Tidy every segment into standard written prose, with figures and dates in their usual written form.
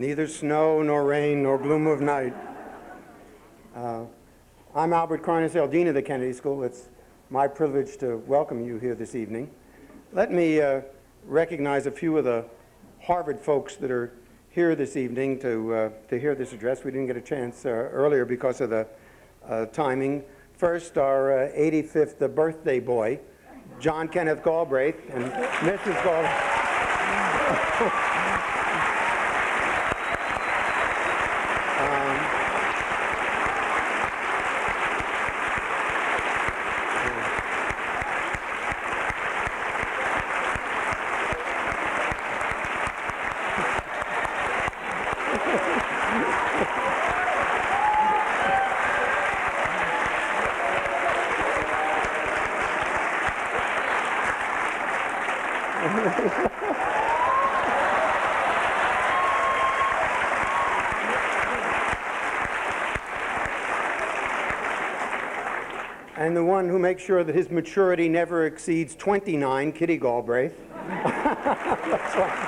neither snow nor rain nor gloom of night. I'm Albert Carnesdale, Dean of the Kennedy School. It's my privilege to welcome you here this evening. Let me recognize a few of the Harvard folks that are here this evening to hear this address. We didn't get a chance earlier because of the timing. First, our 85th birthday boy, John Kenneth Galbraith, and Mrs. Galbraith. And the one who makes sure that his maturity never exceeds 29, Kitty Galbraith. That's right.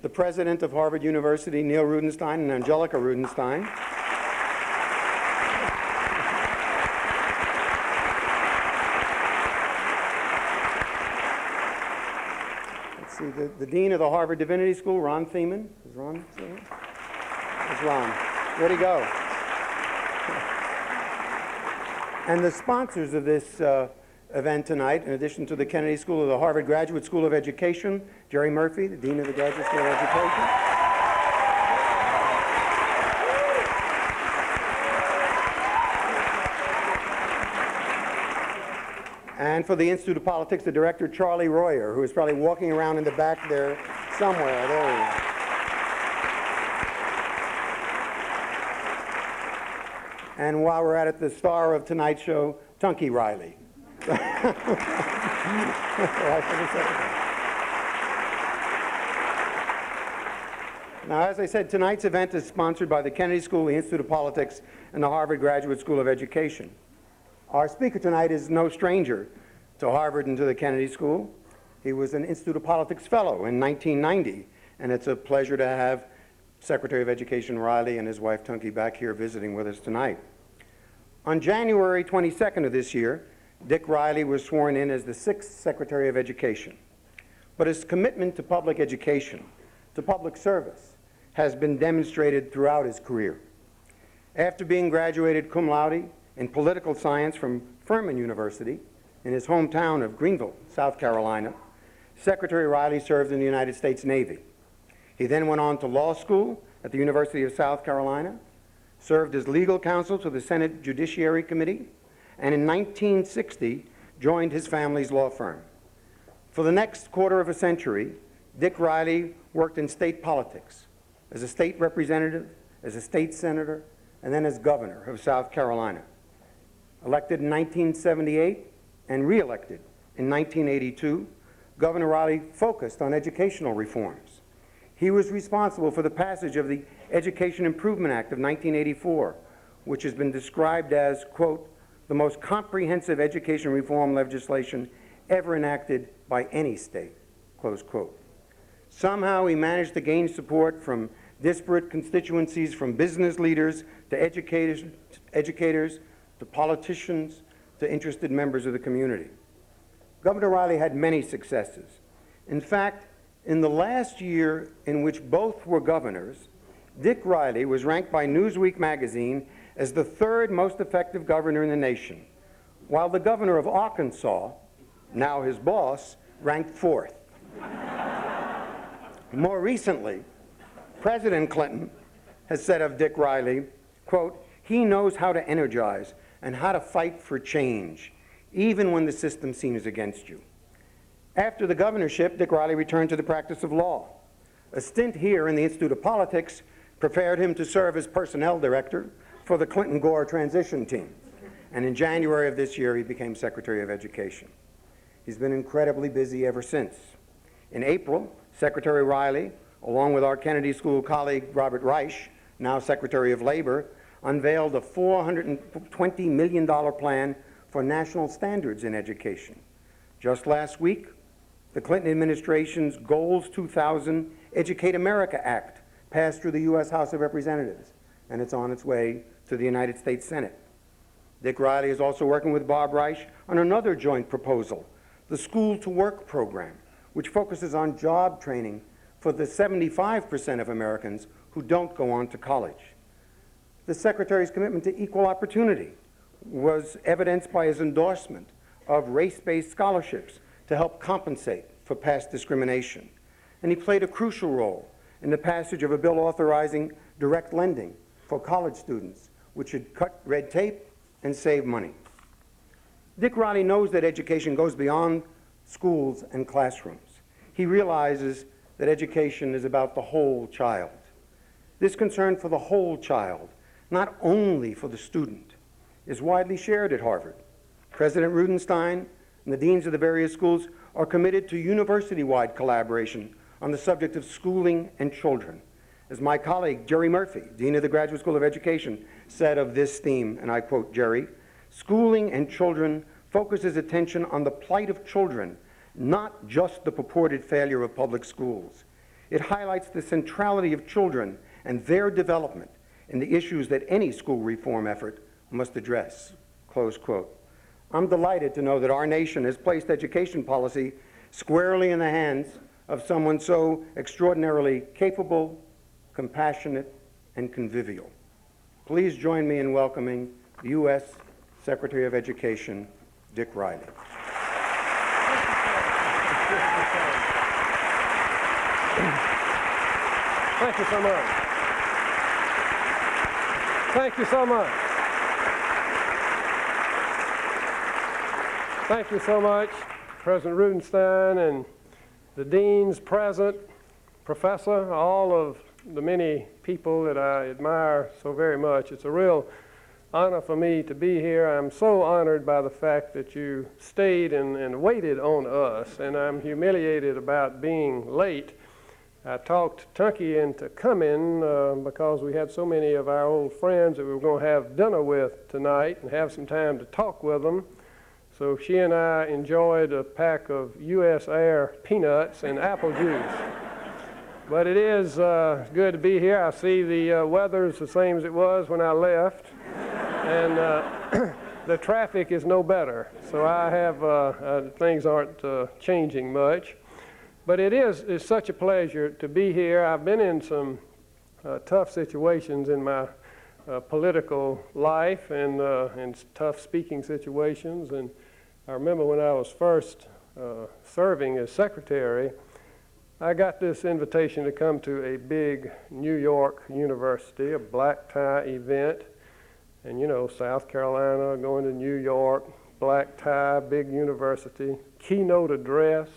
The president of Harvard University, Neil Rudenstein, and Angelica Rudenstein. See, the dean of the Harvard Divinity School, Ron Thiemann. Is Ron still here? There's Ron. Where'd he go? And the sponsors of this event tonight, in addition to the Kennedy School, of the Harvard Graduate School of Education, Jerry Murphy, the dean of the Graduate School of Education. And for the Institute of Politics, the director, Charlie Royer, who is probably walking around in the back there somewhere. There he is. And while we're at it, the star of tonight's show, Tunky Riley. Now, as I said, tonight's event is sponsored by the Kennedy School, the Institute of Politics, and the Harvard Graduate School of Education. Our speaker tonight is no stranger to Harvard and to the Kennedy School. He was an Institute of Politics Fellow in 1990, and it's a pleasure to have Secretary of Education Riley and his wife Tunky back here visiting with us tonight. On January 22nd of this year, Dick Riley was sworn in as the 6th Secretary of Education. But his commitment to public education, to public service, has been demonstrated throughout his career. After being graduated cum laude in political science from Furman University in his hometown of Greenville, South Carolina, Secretary Riley served in the United States Navy. He then went on to law school at the University of South Carolina, served as legal counsel to the Senate Judiciary Committee, and in 1960 joined his family's law firm. For the next quarter of a century, Dick Riley worked in state politics as a state representative, as a state senator, and then as governor of South Carolina. Elected in 1978 and re-elected in 1982, Governor Riley focused on educational reforms. He was responsible for the passage of the Education Improvement Act of 1984, which has been described as, quote, the most comprehensive education reform legislation ever enacted by any state, close quote. Somehow he managed to gain support from disparate constituencies, from business leaders to educators, to politicians, to interested members of the community. Governor Riley had many successes. In fact, in the last year in which both were governors, Dick Riley was ranked by Newsweek magazine as the 3rd most effective governor in the nation, while the governor of Arkansas, now his boss, ranked 4th. More recently, President Clinton has said of Dick Riley, quote, he knows how to energize and how to fight for change, even when the system seems against you. After the governorship, Dick Riley returned to the practice of law. A stint here in the Institute of Politics prepared him to serve as personnel director for the Clinton-Gore transition team. And in January of this year, he became Secretary of Education. He's been incredibly busy ever since. In April, Secretary Riley, along with our Kennedy School colleague Robert Reich, now Secretary of Labor, unveiled a $420 million plan for national standards in education. Just last week, the Clinton administration's Goals 2000 Educate America Act passed through the U.S. House of Representatives, and it's on its way to the United States Senate. Dick Riley is also working with Bob Reich on another joint proposal, the School to Work program, which focuses on job training for the 75% of Americans who don't go on to college. The Secretary's commitment to equal opportunity was evidenced by his endorsement of race-based scholarships to help compensate for past discrimination. And he played a crucial role in the passage of a bill authorizing direct lending for college students, which should cut red tape and save money. Dick Riley knows that education goes beyond schools and classrooms. He realizes that education is about the whole child. This concern for the whole child, not only for the student, is widely shared at Harvard. President Rudenstein and the deans of the various schools are committed to university-wide collaboration on the subject of schooling and children. As my colleague, Jerry Murphy, Dean of the Graduate School of Education, said of this theme, and I quote Jerry, "Schooling and children focuses attention on the plight of children, not just the purported failure of public schools. It highlights the centrality of children and their development in the issues that any school reform effort must address," close quote. I'm delighted to know that our nation has placed education policy squarely in the hands of someone so extraordinarily capable, compassionate, and convivial. Please join me in welcoming the U.S. Secretary of Education, Dick Riley. Thank you so much. Thank you so much. Thank you so much, President Rudenstein and the deans present, Professor, all of the many people that I admire so very much. It's a real honor for me to be here. I'm so honored by the fact that you stayed and waited on us, and I'm humiliated about being late. I talked Tunky into coming because we had so many of our old friends that we were going to have dinner with tonight and have some time to talk with them. So she and I enjoyed a pack of U.S. Air peanuts and apple juice. But it is good to be here. I see the weather's the same as it was when I left, and the traffic is no better. So I have things aren't changing much. But it's such a pleasure to be here. I've been in some tough situations in my political life and tough speaking situations. And I remember when I was first serving as secretary, I got this invitation to come to a big New York university, a black tie event. And you know, South Carolina, going to New York, black tie, big university, keynote address.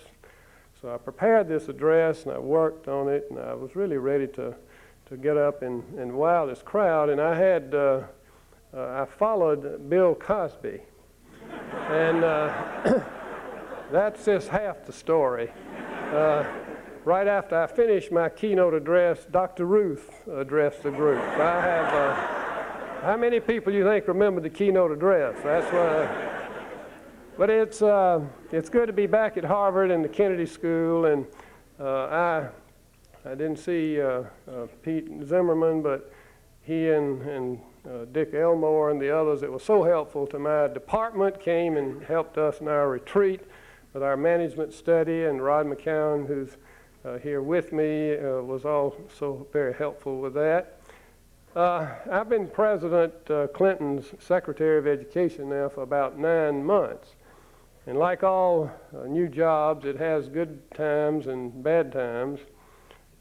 So I prepared this address and I worked on it, and I was really ready to get up and wow this crowd. And I followed Bill Cosby. And that's just half the story. Right after I finished my keynote address, Dr. Ruth addressed the group. I have, how many people you think remember the keynote address? That's what. But it's good to be back at Harvard and the Kennedy School, and I didn't see Pete Zimmerman, but he and Dick Elmore and the others that were so helpful to my department came and helped us in our retreat with our management study, and Rod McCown, who's here with me, was also very helpful with that. I've been President Clinton's Secretary of Education now for about 9 months. And like all new jobs, it has good times and bad times.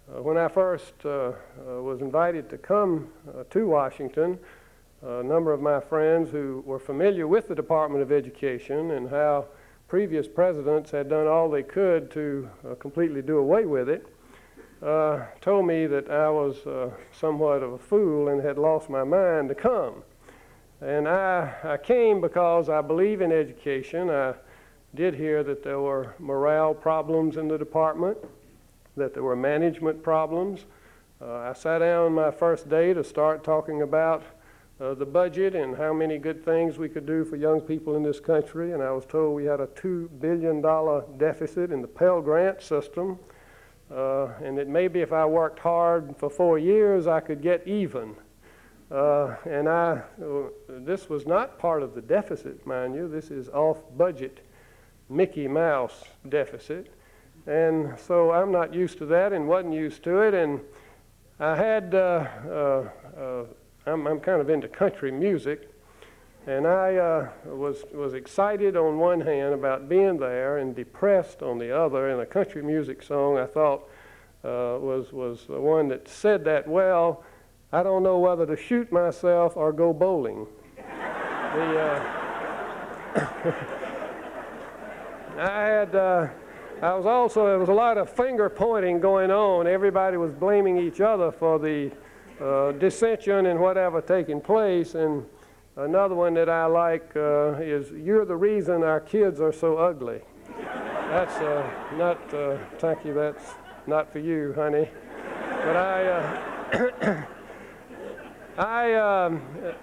When I first was invited to come to Washington, a number of my friends who were familiar with the Department of Education and how previous presidents had done all they could to completely do away with it, told me that I was somewhat of a fool and had lost my mind to come. And I came because I believe in education. I did hear that there were morale problems in the department, that there were management problems. I sat down my first day to start talking about the budget and how many good things we could do for young people in this country, and I was told we had a $2 billion deficit in the Pell grant system, and that maybe if I worked hard for 4 years, I could get even. This was not part of the deficit, mind you. This is off-budget Mickey Mouse deficit. And so I'm not used to that and wasn't used to it. And I had, I'm kind of into country music, and I was excited on one hand about being there and depressed on the other. And a country music song I thought was the one that said that well. I don't know whether to shoot myself or go bowling. There was a lot of finger pointing going on. Everybody was blaming each other for the dissension and whatever taking place. And another one that I like is, "You're the reason our kids are so ugly." That's thank you, that's not for you, honey. But I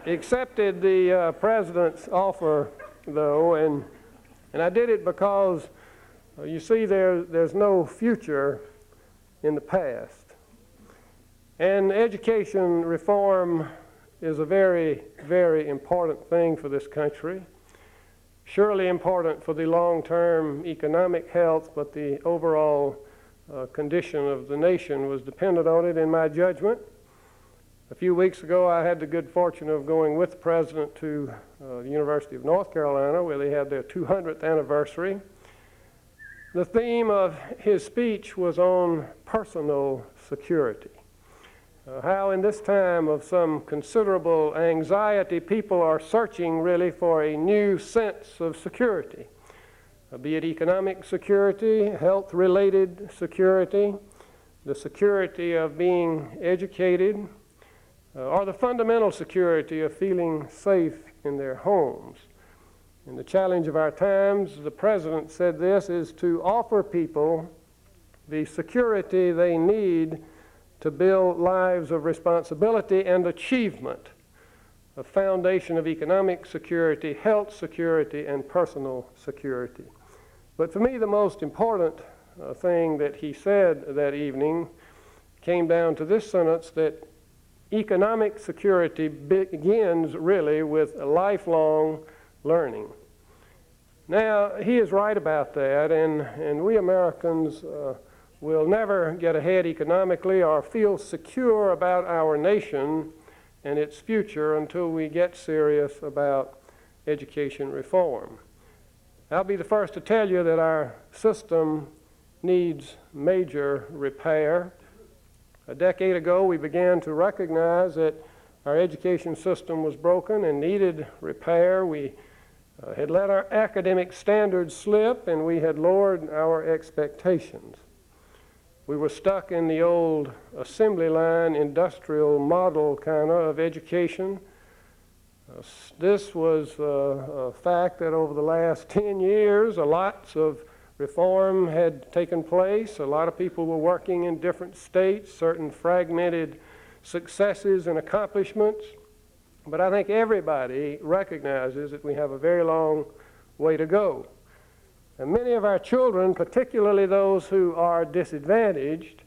accepted the president's offer, though, and I did it because, you see, there's no future in the past. And education reform is a very, very important thing for this country. Surely important for the long-term economic health, but the overall condition of the nation was dependent on it, in my judgment. A few weeks ago, I had the good fortune of going with the president to the University of North Carolina, where they had their 200th anniversary. The theme of his speech was on personal security. How in this time of some considerable anxiety, people are searching really for a new sense of security, be it economic security, health-related security, the security of being educated, or the fundamental security of feeling safe in their homes. And the challenge of our times, the president said this, is to offer people the security they need to build lives of responsibility and achievement, a foundation of economic security, health security, and personal security. But for me, the most important thing that he said that evening came down to this sentence, that economic security begins really with lifelong learning. Now, he is right about that, and we Americans will never get ahead economically or feel secure about our nation and its future until we get serious about education reform. I'll be the first to tell you that our system needs major repair. A decade ago, we began to recognize that our education system was broken and needed repair. We had let our academic standards slip, and we had lowered our expectations. We were stuck in the old assembly line, industrial model kind of education. This was a fact that over the last 10 years, lots of reform had taken place. A lot of people were working in different states, certain fragmented successes and accomplishments. But I think everybody recognizes that we have a very long way to go. And many of our children, particularly those who are disadvantaged,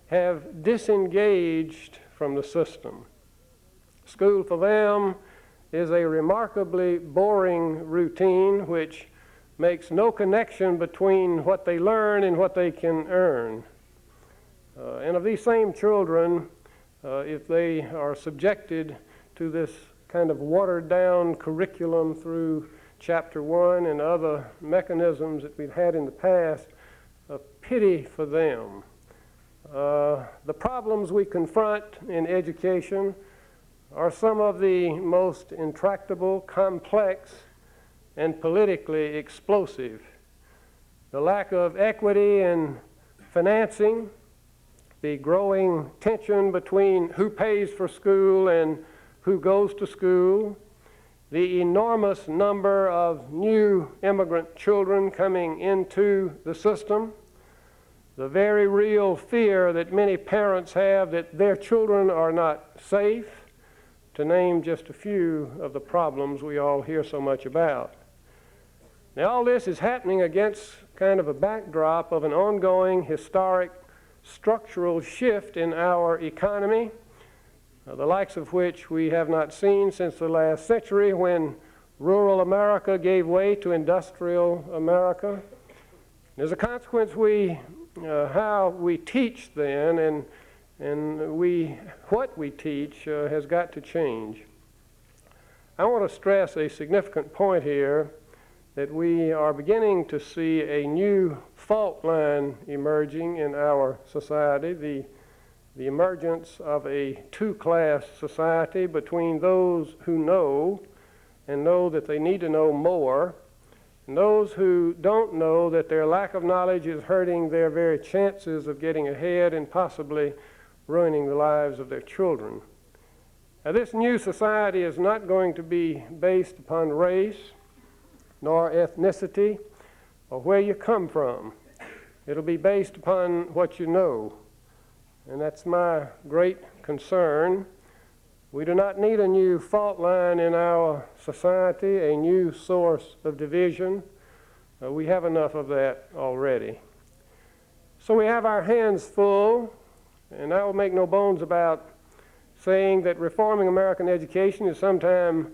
have disengaged from the system. School for them is a remarkably boring routine which makes no connection between what they learn and what they can earn. And of these same children, if they are subjected to this kind of watered-down curriculum through Chapter 1 and other mechanisms that we've had in the past, pity for them. The problems we confront in education are some of the most intractable, complex, and politically explosive. The lack of equity in financing, the growing tension between who pays for school and who goes to school, the enormous number of new immigrant children coming into the system, the very real fear that many parents have that their children are not safe to name just a few of the problems we all hear so much about. Now, all this is happening against kind of a backdrop of an ongoing historic structural shift in our economy, the likes of which we have not seen since the last century, when rural America gave way to industrial America. As a consequence, how we teach then and what we teach has got to change. I want to stress a significant point here, that we are beginning to see a new fault line emerging in our society, the emergence of a two-class society between those who know and know that they need to know more, and those who don't know that their lack of knowledge is hurting their very chances of getting ahead and possibly ruining the lives of their children. Now, this new society is not going to be based upon race, nor ethnicity, or where you come from. It'll be based upon what you know. And that's my great concern. We do not need a new fault line in our society, a new source of division. We have enough of that already. So we have our hands full, and I will make no bones about saying that reforming American education is sometimes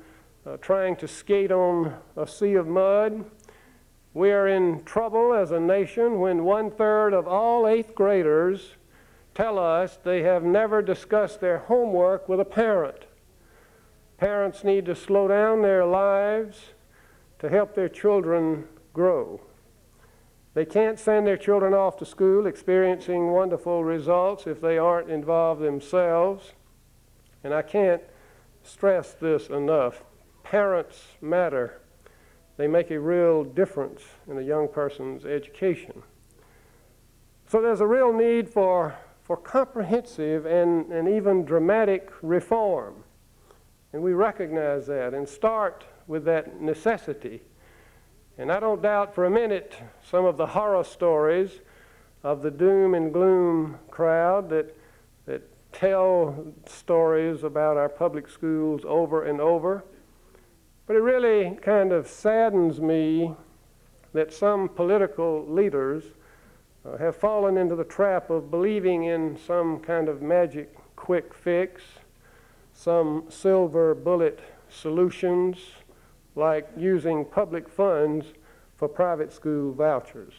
trying to skate on a sea of mud. We are in trouble as a nation when 1/3 of all 8th graders tell us they have never discussed their homework with a parent. Parents need to slow down their lives to help their children grow. They can't send their children off to school experiencing wonderful results if they aren't involved themselves. And I can't stress this enough. Parents matter. They make a real difference in a young person's education. So there's a real need for comprehensive and even dramatic reform. And we recognize that and start with that necessity. And I don't doubt for a minute some of the horror stories of the doom and gloom crowd that tell stories about our public schools over and over. But it really kind of saddens me that some political leaders have fallen into the trap of believing in some kind of magic quick fix, some silver bullet solutions like using public funds for private school vouchers.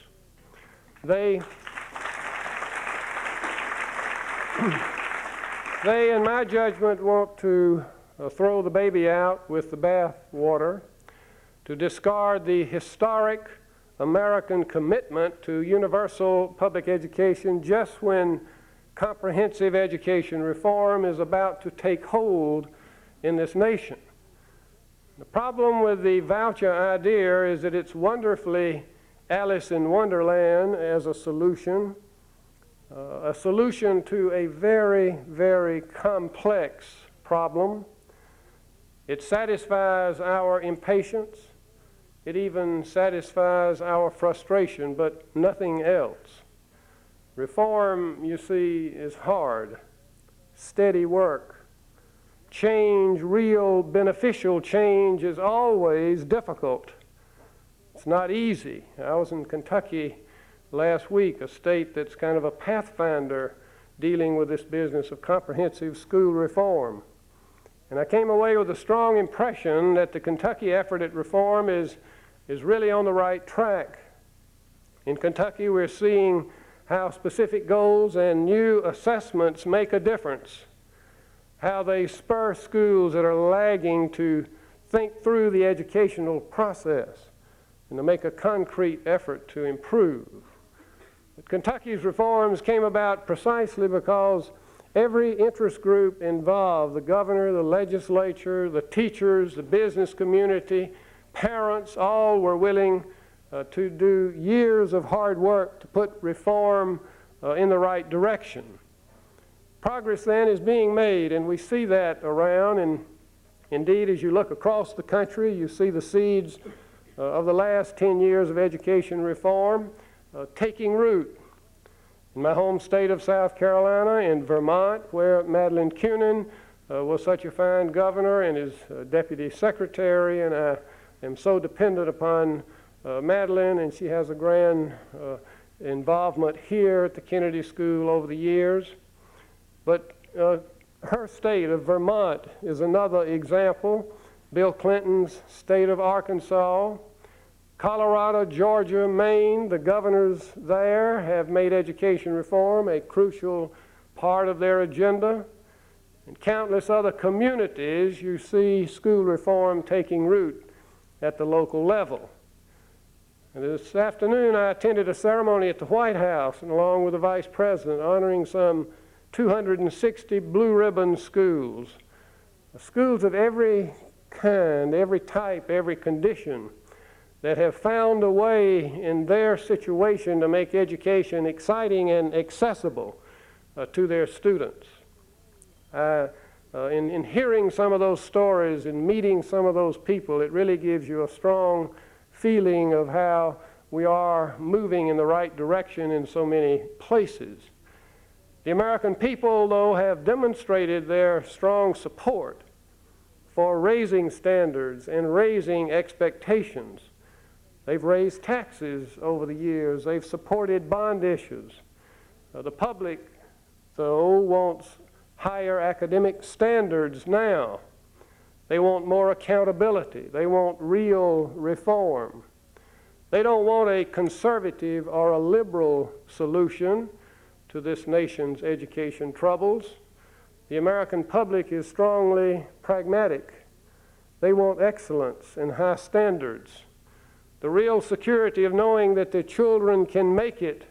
They, in my judgment, want to throw the baby out with the bath water, to discard the historic American commitment to universal public education just when comprehensive education reform is about to take hold in this nation. The problem with the voucher idea is that it's wonderfully Alice in Wonderland as a solution to a very, very complex problem. It satisfies our impatience. It even satisfies our frustration, but nothing else. Reform, you see, is hard, steady work. Change, real beneficial change, is always difficult. It's not easy. I was in Kentucky last week, a state that's kind of a pathfinder dealing with this business of comprehensive school reform. And I came away with a strong impression that the Kentucky effort at reform is really on the right track. In Kentucky, we're seeing how specific goals and new assessments make a difference, how they spur schools that are lagging to think through the educational process and to make a concrete effort to improve. But Kentucky's reforms came about precisely because every interest group involved, the governor, the legislature, the teachers, the business community, parents, all were willing to do years of hard work to put reform in the right direction. Progress then is being made, and we see that around, and indeed as you look across the country, you see the seeds of the last 10 years of education reform taking root. In my home state of South Carolina, in Vermont, where Madeline Kunin was such a fine governor and his deputy secretary, and I am so dependent upon Madeline, and she has a grand involvement here at the Kennedy School over the years. But her state of Vermont is another example. Bill Clinton's state of Arkansas, Colorado, Georgia, Maine, the governors there have made education reform a crucial part of their agenda. In countless other communities, you see school reform taking root at the local level. And this afternoon, I attended a ceremony at the White House, and along with the Vice President, honoring some 260 blue ribbon schools. Schools of every kind, every type, every condition, that have found a way in their situation to make education exciting and accessible to their students. In hearing some of those stories and meeting some of those people, it really gives you a strong feeling of how we are moving in the right direction in so many places. The American people, though, have demonstrated their strong support for raising standards and raising expectations. They've raised taxes over the years. They've supported bond issues. The public, though, wants higher academic standards now. They want more accountability. They want real reform. They don't want a conservative or a liberal solution to this nation's education troubles. The American public is strongly pragmatic. They want excellence and high standards, the real security of knowing that their children can make it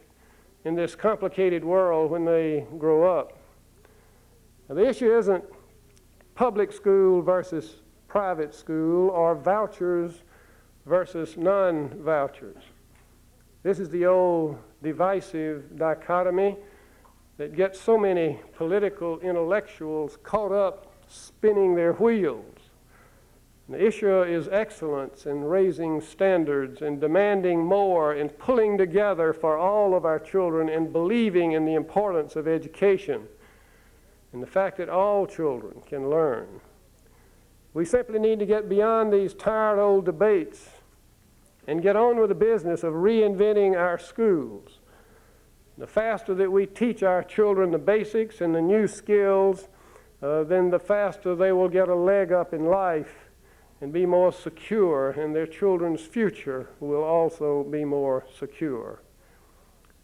in this complicated world when they grow up. Now, the issue isn't public school versus private school or vouchers versus non-vouchers. This is the old divisive dichotomy that gets so many political intellectuals caught up spinning their wheels. The issue is excellence and raising standards and demanding more and pulling together for all of our children and believing in the importance of education and the fact that all children can learn. We simply need to get beyond these tired old debates and get on with the business of reinventing our schools. The faster that we teach our children the basics and the new skills, then the faster they will get a leg up in life and be more secure, and their children's future will also be more secure.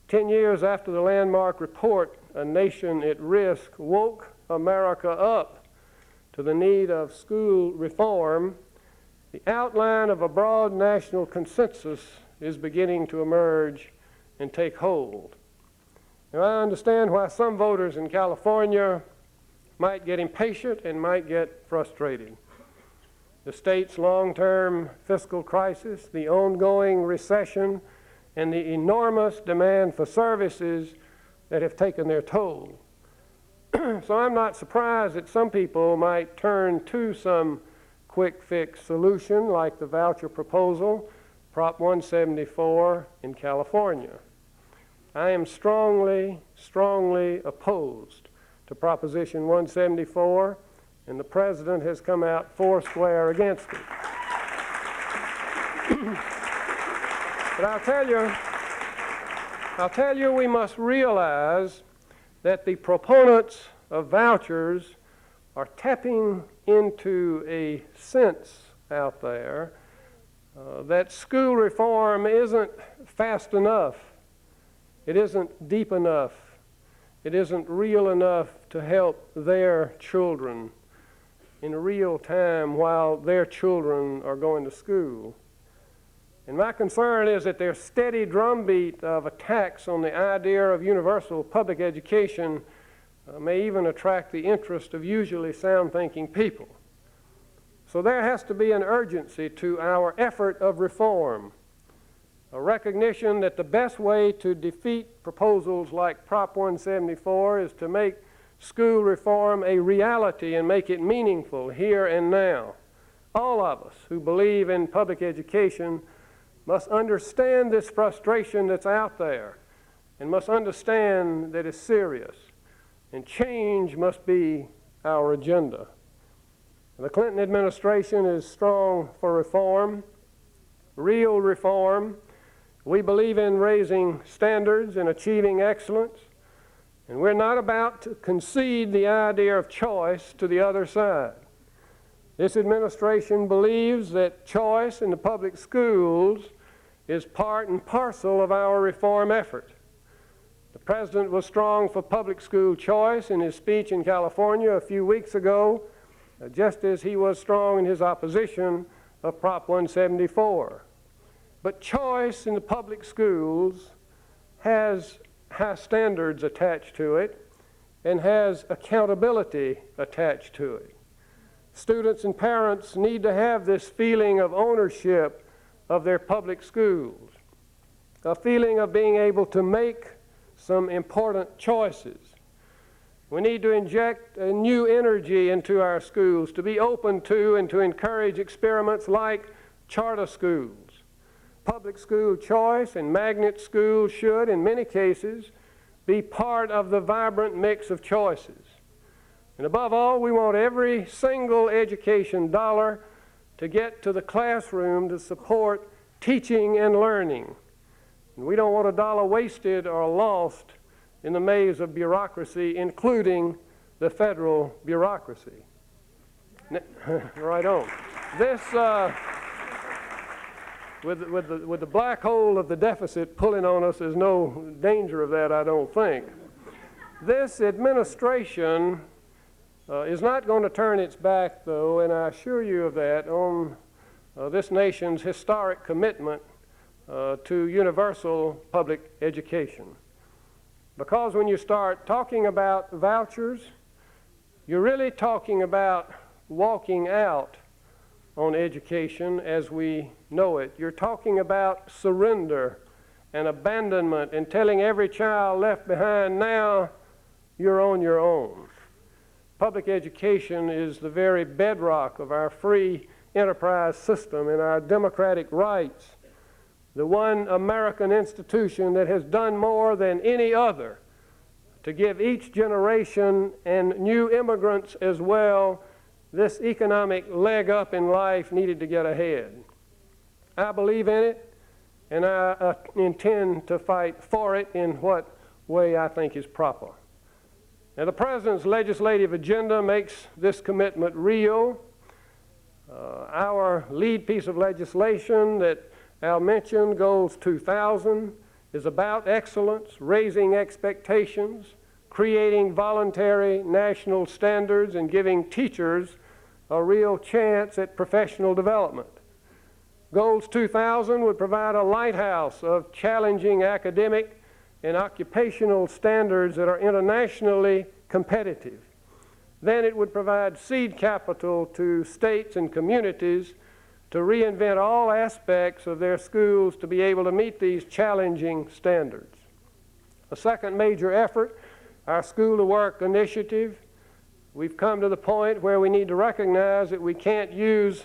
10 years after the landmark report, A Nation at Risk woke America up to the need of school reform. The outline of a broad national consensus is beginning to emerge and take hold. Now, I understand why some voters in California might get impatient and might get frustrated. The state's long-term fiscal crisis, the ongoing recession, and the enormous demand for services that have taken their toll. So I'm not surprised that some people might turn to some quick fix solution like the voucher proposal, Prop 174 in California. I am strongly, strongly opposed to Proposition 174, and the President has come out foursquare against it. But I'll tell you, we must realize that the proponents of vouchers are tapping into a sense out there that school reform isn't fast enough. It isn't deep enough. It isn't real enough to help their children in real time while their children are going to school. And my concern is that their steady drumbeat of attacks on the idea of universal public education may even attract the interest of usually sound-thinking people. So there has to be an urgency to our effort of reform, a recognition that the best way to defeat proposals like Prop 174 is to make school reform a reality and make it meaningful here and now. All of us who believe in public education must understand this frustration that's out there and must understand that it's serious. And change must be our agenda. The Clinton administration is strong for reform, real reform. We believe in raising standards and achieving excellence, and we're not about to concede the idea of choice to the other side. This administration believes that choice in the public schools is part and parcel of our reform effort. The President was strong for public school choice in his speech in California a few weeks ago, just as he was strong in his opposition of Prop 174. But choice in the public schools has high standards attached to it and has accountability attached to it. Students and parents need to have this feeling of ownership of their public schools, a feeling of being able to make some important choices. We need to inject a new energy into our schools, to be open to and to encourage experiments like charter schools. Public school choice and magnet schools should, in many cases, be part of the vibrant mix of choices. And above all, we want every single education dollar to get to the classroom to support teaching and learning. And we don't want a dollar wasted or lost in the maze of bureaucracy, including the federal bureaucracy. Right on. This, with the black hole of the deficit pulling on us, there's no danger of that, I don't think. This administration is not going to turn its back, though, and I assure you of that, on this nation's historic commitment to universal public education. Because when you start talking about vouchers, you're really talking about walking out on education as we know it. You're talking about surrender and abandonment and telling every child left behind, now you're on your own. Public education is the very bedrock of our free enterprise system and our democratic rights. The one American institution that has done more than any other to give each generation and new immigrants as well this economic leg up in life needed to get ahead. I believe in it, and I intend to fight for it in what way I think is proper. Now, the President's legislative agenda makes this commitment real. Our lead piece of legislation that Al mentioned, Goals 2000, is about excellence, raising expectations, creating voluntary national standards, and giving teachers a real chance at professional development. Goals 2000 would provide a lighthouse of challenging academic and occupational standards that are internationally competitive. Then it would provide seed capital to states and communities to reinvent all aspects of their schools to be able to meet these challenging standards. A second major effort, our School to Work initiative. We've come to the point where we need to recognize that we can't use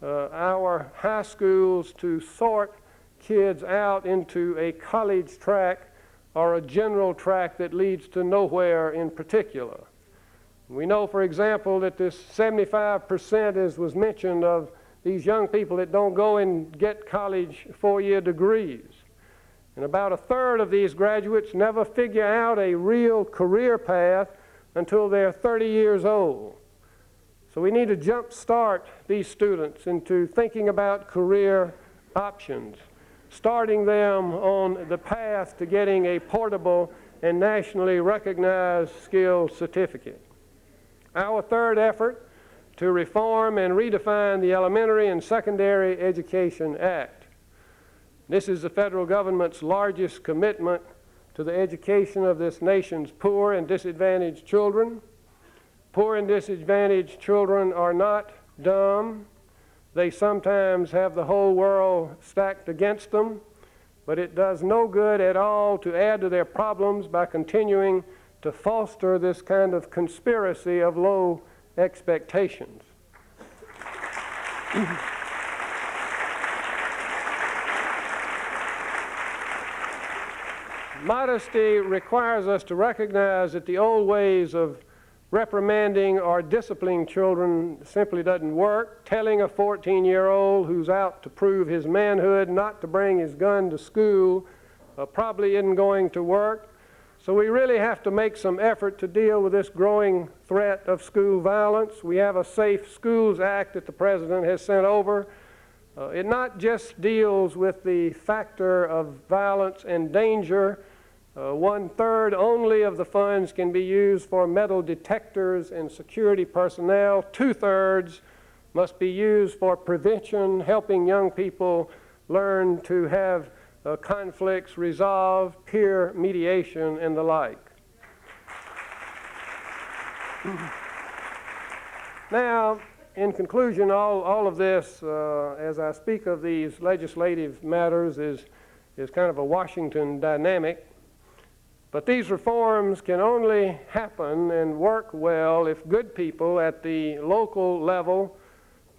our high schools to sort kids out into a college track or a general track that leads to nowhere in particular. We know, for example, that this 75%, as was mentioned, of these young people that don't go and get college four-year degrees. And about a third of these graduates never figure out a real career path until they're 30 years old. So we need to jumpstart these students into thinking about career options, starting them on the path to getting a portable and nationally recognized skills certificate. Our third effort, to reform and redefine the Elementary and Secondary Education Act. This is the federal government's largest commitment to the education of this nation's poor and disadvantaged children. Poor and disadvantaged children are not dumb. They sometimes have the whole world stacked against them, but it does no good at all to add to their problems by continuing to foster this kind of conspiracy of low expectations. Modesty requires us to recognize that the old ways of reprimanding or disciplining children simply doesn't work. Telling a 14-year-old who's out to prove his manhood not to bring his gun to school probably isn't going to work. So we really have to make some effort to deal with this growing threat of school violence. We have a Safe Schools Act that the President has sent over. It not just deals with the factor of violence and danger. 1/3 only of the funds can be used for metal detectors and security personnel. 2/3 must be used for prevention, helping young people learn to have conflicts resolved, peer mediation, and the like. Now, in conclusion, all of this, as I speak of these legislative matters, is kind of a Washington dynamic. But these reforms can only happen and work well if good people at the local level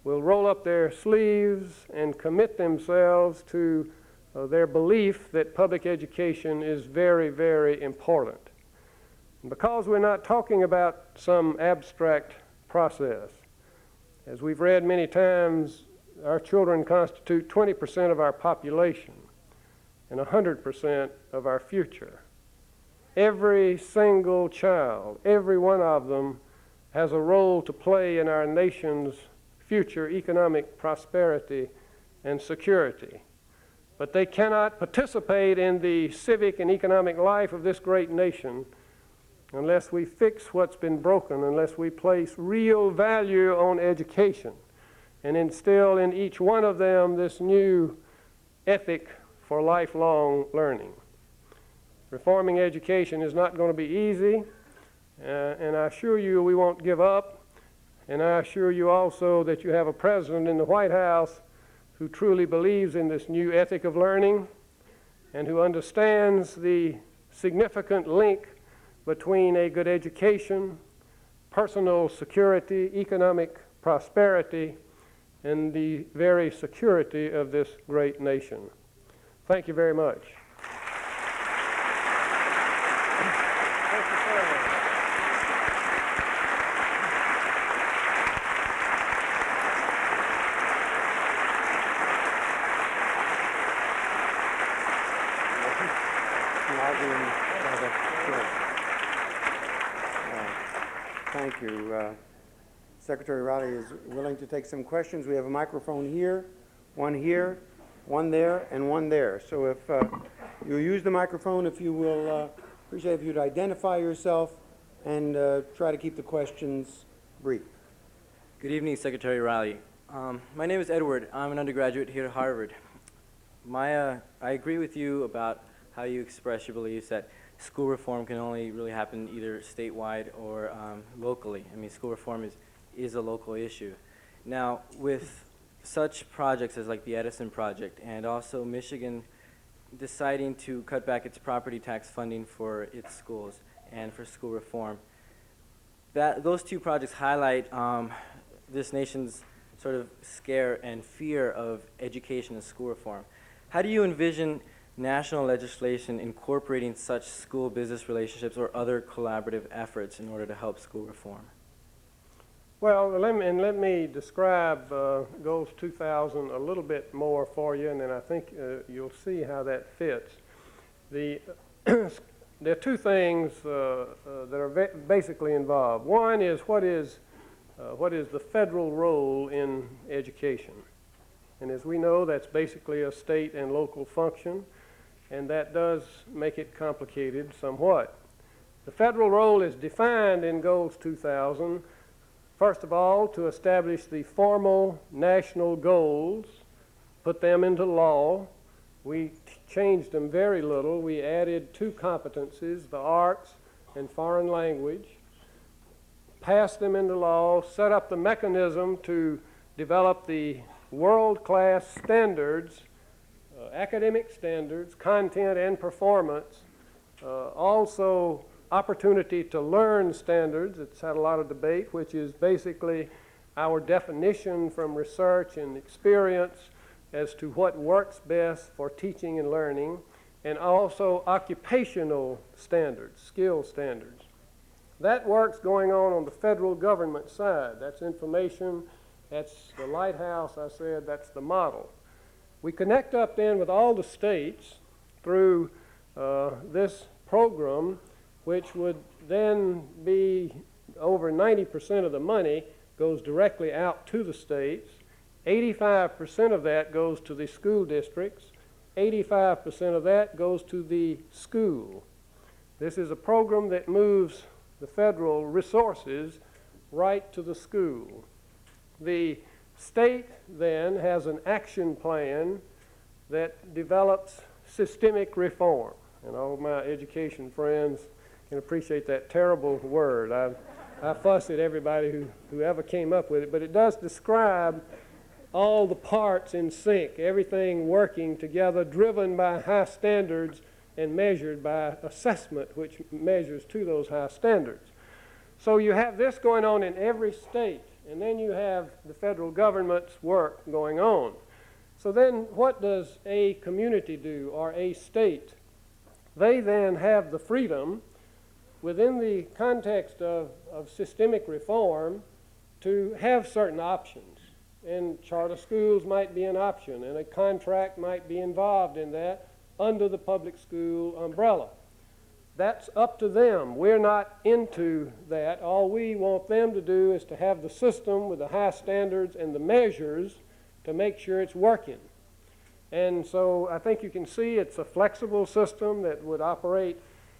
will roll up their sleeves and commit themselves to their belief that public education is very, very important. And because we're not talking about some abstract process, as we've read many times, our children constitute 20% of our population and 100% of our future. Every single child, every one of them, has a role to play in our nation's future economic prosperity and security. But they cannot participate in the civic and economic life of this great nation unless we fix what's been broken, unless we place real value on education and instill in each one of them this new ethic for lifelong learning. Reforming education is not going to be easy, and I assure you we won't give up, and I assure you also that you have a president in the White House who truly believes in this new ethic of learning and who understands the significant link between a good education, personal security, economic prosperity, and the very security of this great nation. Thank you very much. Thank you. Secretary Riley is willing to take some questions. We have a microphone here, one there, and one there. So if you use the microphone, if you will, appreciate if you'd identify yourself and try to keep the questions brief. Good evening, Secretary Riley. My name is Edward. I'm an undergraduate here at Harvard. I agree with you about how you express your beliefs that school reform can only really happen either statewide or locally. I mean, school reform is a local issue. Now, with such projects as like the Edison project and also Michigan deciding to cut back its property tax funding for its schools and for school reform, those two projects highlight this nation's sort of scare and fear of education and school reform. How do you envision national legislation incorporating such school-business relationships or other collaborative efforts in order to help school reform? Well, let me describe Goals 2000 a little bit more for you, and then I think you'll see how that fits. There are two things that are basically involved. One is what is the federal role in education? And as we know, that's basically a state and local function, and that does make it complicated somewhat. The federal role is defined in Goals 2000, first of all, to establish the formal national goals, put them into law. We changed them very little. We added two competencies, the arts and foreign language, passed them into law, set up the mechanism to develop the world-class standards, academic standards, content and performance, also opportunity to learn standards. It's had a lot of debate, which is basically our definition from research and experience as to what works best for teaching and learning, and also occupational standards, skill standards. That work's going on the federal government side. That's information, that's the lighthouse, I said, that's the model. We connect up then with all the states through this program, which would then be over 90% of the money goes directly out to the states. 85% of that goes to the school districts. 85% of that goes to the school. This is a program that moves the federal resources right to the school. The state then has an action plan that develops systemic reform. And all my education friends can appreciate that terrible word. I fuss at everybody who ever came up with it, but it does describe all the parts in sync, everything working together, driven by high standards and measured by assessment, which measures to those high standards. So you have this going on in every state, and then you have the federal government's work going on. So then what does a community do, or a state? They then have the freedom, within the context of systemic reform, to have certain options. And charter schools might be an option, and a contract might be involved in that under the public school umbrella. That's up to them. We're not into that. All we want them to do is to have the system with the high standards and the measures to make sure it's working. And so I think you can see it's a flexible system that would operate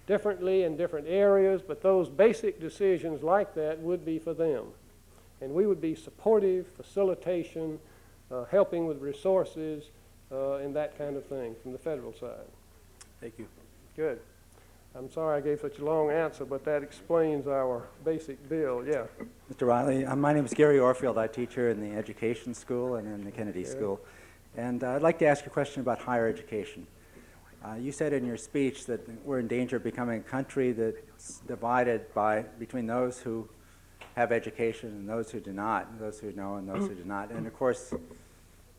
differently in different areas, but those basic decisions like that would be for them. And we would be supportive, facilitation, helping with resources, and that kind of thing from the federal side. Thank you. Good. I'm sorry I gave such a long answer, but that explains our basic bill. Yeah. Mr. Riley, my name is Gary Orfield. I teach here in the Education School and in the Kennedy School. And I'd like to ask you a question about higher education. You said in your speech that we're in danger of becoming a country that's divided between those who have education and those who do not, and those who know and those who do not. And of course,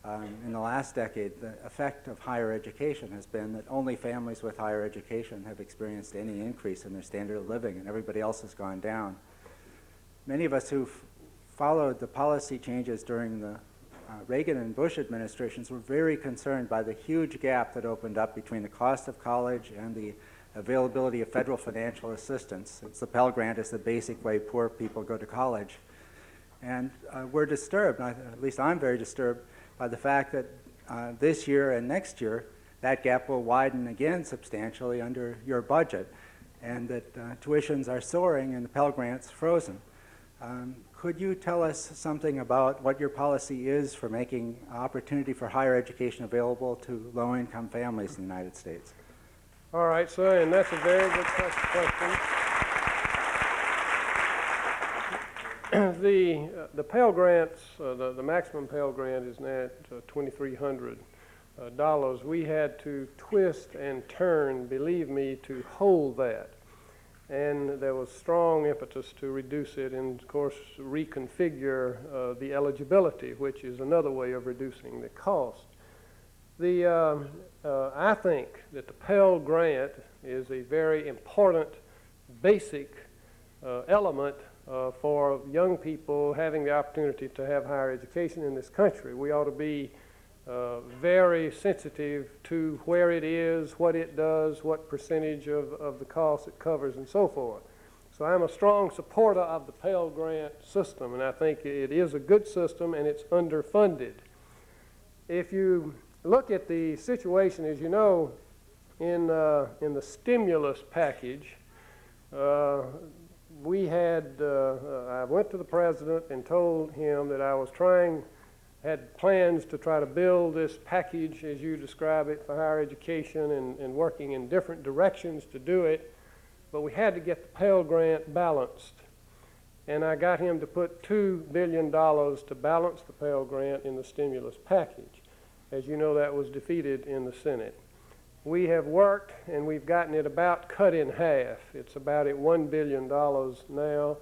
in the last decade, the effect of higher education has been that only families with higher education have experienced any increase in their standard of living, and everybody else has gone down. Many of us who've followed the policy changes during the Reagan and Bush administrations were very concerned by the huge gap that opened up between the cost of college and the availability of federal financial assistance. It's the Pell Grant is the basic way poor people go to college. And we're disturbed, at least I'm very disturbed, by the fact that this year and next year, that gap will widen again substantially under your budget, and that tuitions are soaring and the Pell Grant's frozen. Could you tell us something about what your policy is for making opportunity for higher education available to low-income families in the United States? All right, sir, and that's a very good question. The Pell Grants, the maximum Pell Grant is now at $2,300. We had to twist and turn, believe me, to hold that. And there was strong impetus to reduce it and, of course, reconfigure the eligibility, which is another way of reducing the cost. I think that the Pell Grant is a very important basic element for young people having the opportunity to have higher education in this country. We ought to be very sensitive to where it is, what it does, what percentage of the cost it covers, and so forth. So I'm a strong supporter of the Pell Grant system, and I think it is a good system, and it's underfunded. If you look at the situation, as you know, in the stimulus package, we had, I went to the president and told him that I was had plans to try to build this package, as you describe it, for higher education and working in different directions to do it, but we had to get the Pell Grant balanced. And I got him to put $2 billion to balance the Pell Grant in the stimulus package. As you know, that was defeated in the Senate. We have worked, and we've gotten it about cut in half. It's about at $1 billion now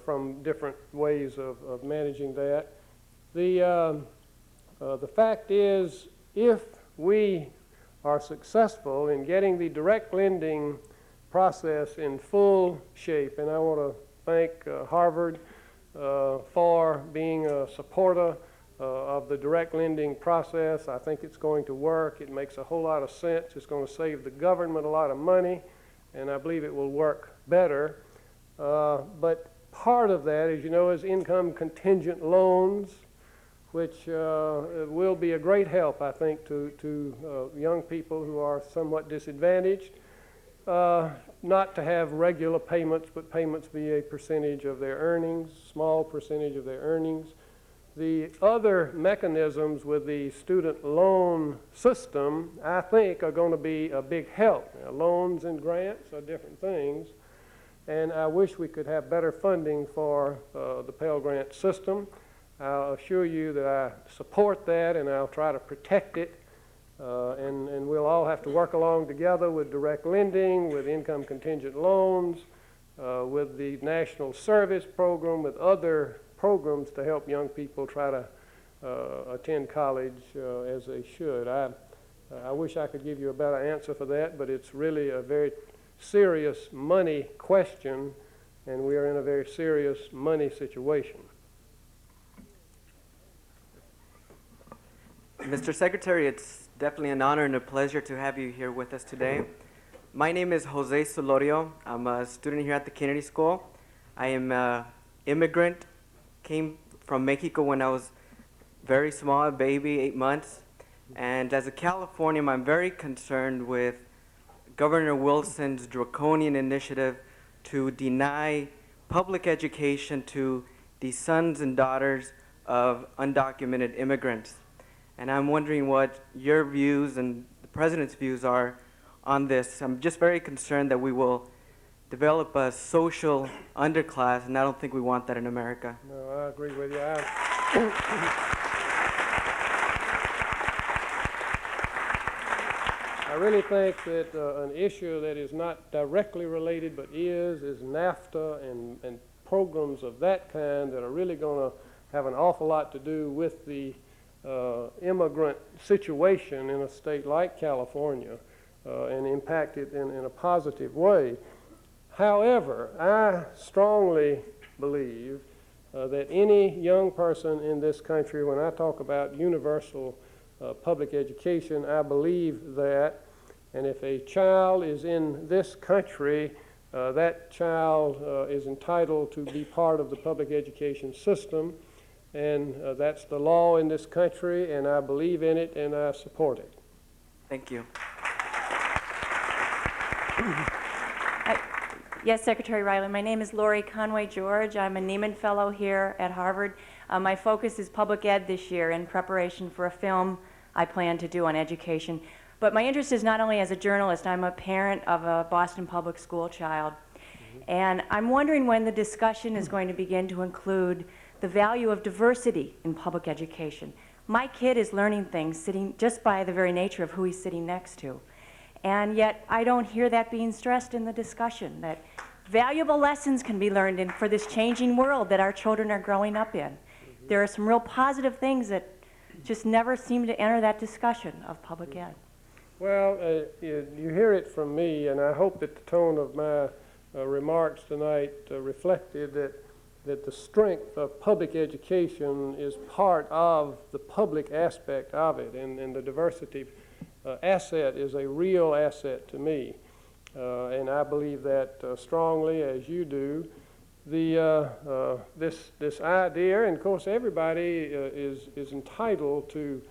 from different ways of managing that. The fact is, if we are successful in getting the direct lending process in full shape. And I want to thank Harvard for being a supporter of the direct lending process. I think it's going to work. It makes a whole lot of sense. It's going to save the government a lot of money, and I believe it will work better. But part of that, as you know, is income contingent loans, which will be a great help, I think, to young people who are somewhat disadvantaged. Not to have regular payments, but payments be a percentage of their earnings, small percentage of their earnings. The other mechanisms with the student loan system, I think, are going to be a big help. Now, loans and grants are different things, and I wish we could have better funding for the Pell Grant system. I'll assure you that I support that, and I'll try to protect it. And we'll all have to work along together with direct lending, with income contingent loans, with the National Service Program, with other programs to help young people try to attend college as they should. I wish I could give you a better answer for that, but it's really a very serious money question, and we are in a very serious money situation. Mr. Secretary, it's definitely an honor and a pleasure to have you here with us today. My name is Jose Solorio. I'm a student here at the Kennedy School. I am an immigrant, came from Mexico when I was very small, a baby, 8 months. And as a Californian, I'm very concerned with Governor Wilson's draconian initiative to deny public education to the sons and daughters of undocumented immigrants. And I'm wondering what your views and the President's views are on this. I'm just very concerned that we will develop a social underclass, and I don't think we want that in America. No, I agree with you. I really think that an issue that is not directly related but is NAFTA and programs of that kind that are really going to have an awful lot to do with the immigrant situation in a state like California and impact it in a positive way. However, I strongly believe that any young person in this country, when I talk about universal public education, I believe that, and if a child is in this country, that child is entitled to be part of the public education system. And that's the law in this country, and I believe in it, and I support it. Thank you. Yes, Secretary Riley. My name is Lori Conway George. I'm a Nieman Fellow here at Harvard. My focus is public ed this year in preparation for a film I plan to do on education. But my interest is not only as a journalist, I'm a parent of a Boston public school child. And I'm wondering when the discussion is going to begin to include the value of diversity in public education. My kid is learning things sitting just by the very nature of who he's sitting next to. And yet I don't hear that being stressed in the discussion, that valuable lessons can be learned for this changing world that our children are growing up in. There are some real positive things that just never seem to enter that discussion of public ed. Well, you hear it from me, and I hope that the tone of my remarks tonight reflected that the strength of public education is part of the public aspect of it, and the diversity asset is a real asset to me. And I believe that strongly, as you do. This idea, and of course everybody is entitled to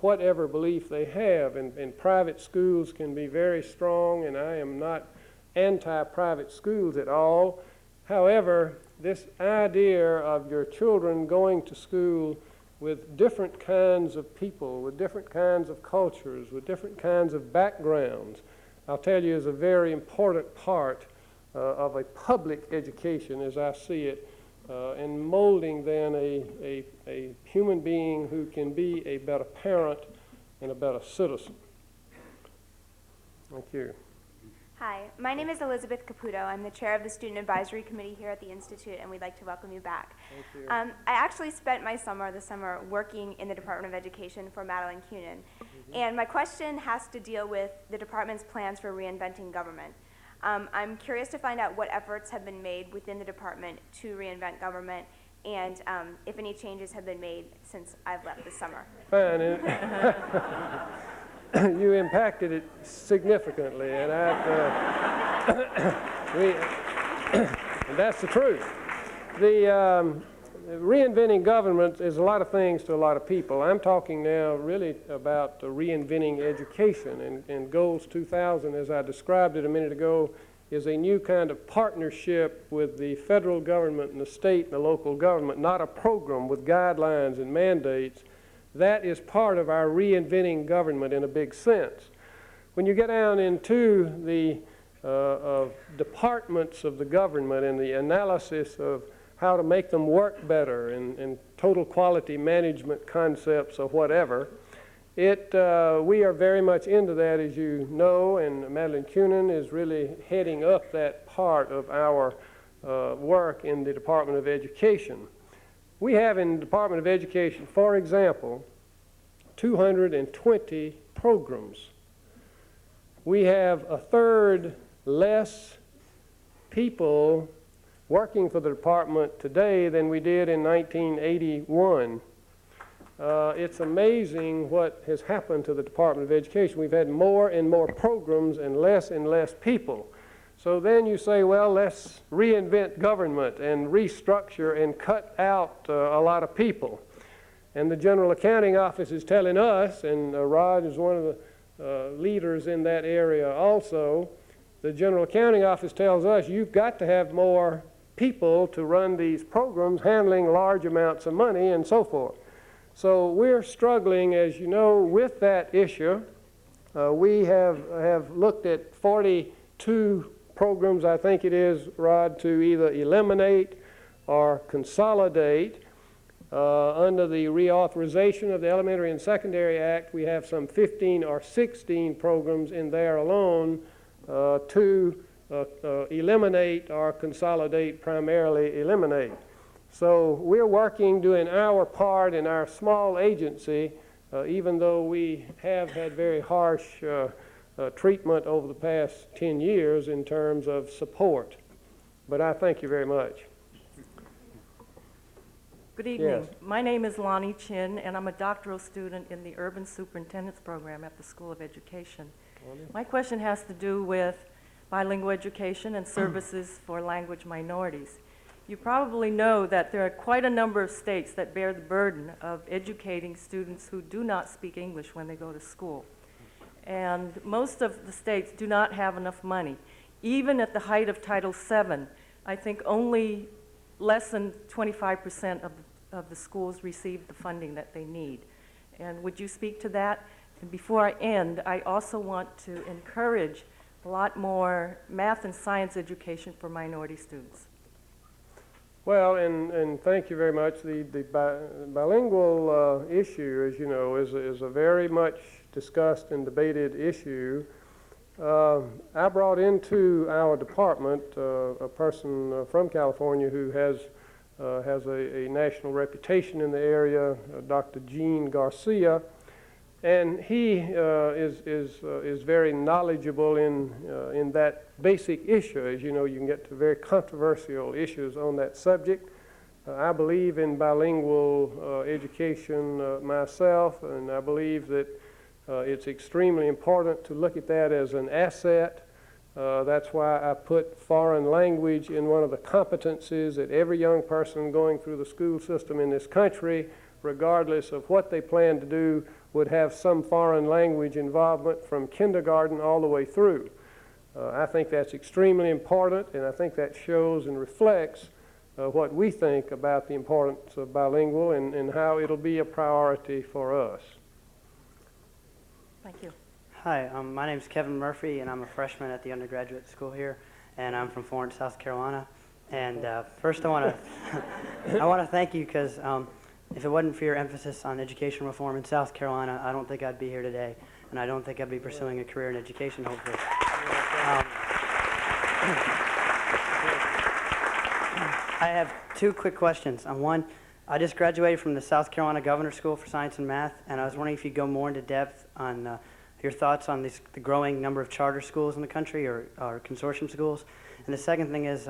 whatever belief they have, and private schools can be very strong, and I am not anti-private schools at all. However, this idea of your children going to school with different kinds of people, with different kinds of cultures, with different kinds of backgrounds, I'll tell you, is a very important part of a public education as I see it, and molding then a human being who can be a better parent and a better citizen. Thank you. Hi, my name is Elizabeth Caputo. I'm the chair of the Student Advisory Committee here at the Institute, and we'd like to welcome you back. Thank you. I actually spent my summer this summer working in the Department of Education for Madeline Kunin, and my question has to deal with the department's plans for reinventing government. I'm curious to find out what efforts have been made within the department to reinvent government, and if any changes have been made since I've left this summer. Fine. You impacted it significantly, and and that's the truth. The reinventing government is a lot of things to a lot of people. I'm talking now really about reinventing education, and Goals 2000, as I described it a minute ago, is a new kind of partnership with the federal government and the state and the local government, not a program with guidelines and mandates. That is part of our reinventing government in a big sense. When you get down into the departments of the government and the analysis of how to make them work better and total quality management concepts or whatever, we are very much into that, as you know, and Madeline Cunin is really heading up that part of our work in the Department of Education. We have in the Department of Education, for example, 220 programs. We have a third less people working for the department today than we did in 1981. It's amazing what has happened to the Department of Education. We've had more and more programs and less people. So then you say, well, let's reinvent government and restructure and cut out a lot of people. And the General Accounting Office is telling us, and Rod is one of the leaders in that area also, the General Accounting Office tells us you've got to have more people to run these programs handling large amounts of money and so forth. So we're struggling, as you know, with that issue. We have looked at 42 programs, I think it is, Rod, to either eliminate or consolidate. Under the reauthorization of the Elementary and Secondary Act, we have some 15 or 16 programs in there alone to eliminate or consolidate, primarily eliminate. So we're working, doing our part in our small agency, even though we have had very harsh treatment over the past 10 years in terms of support. But I thank you very much. Good evening. Yes. My name is Lonnie Chin, and I'm a doctoral student in the Urban Superintendent's Program at the School of Education. My question has to do with bilingual education and services for language minorities. You probably know that there are quite a number of states that bear the burden of educating students who do not speak English when they go to school. And most of the states do not have enough money. Even at the height of Title VII, I think only less than 25% of the schools receive the funding that they need. And would you speak to that? And before I end, I also want to encourage a lot more math and science education for minority students. Well, and thank you very much. The bilingual issue, as you know, is a very much discussed and debated issue. I brought into our department a person from California who has a national reputation in the area, Dr. Gene Garcia, and he is very knowledgeable in that basic issue. As you know, you can get to very controversial issues on that subject. I believe in bilingual education myself, and I believe that it's extremely important to look at that as an asset. That's why I put foreign language in one of the competencies that every young person going through the school system in this country, regardless of what they plan to do, would have some foreign language involvement from kindergarten all the way through. I think that's extremely important, and I think that shows and reflects what we think about the importance of bilingual and how it'll be a priority for us. Thank you. Hi, my name is Kevin Murphy, and I'm a freshman at the undergraduate school here, and I'm from Florence, South Carolina. And first, I want to thank you because if it wasn't for your emphasis on education reform in South Carolina, I don't think I'd be here today, and I don't think I'd be pursuing a career in education, hopefully. I have two quick questions. One, I just graduated from the South Carolina Governor School for Science and Math, and I was wondering if you'd go more into depth on your thoughts on the growing number of charter schools in the country or consortium schools. And the second thing is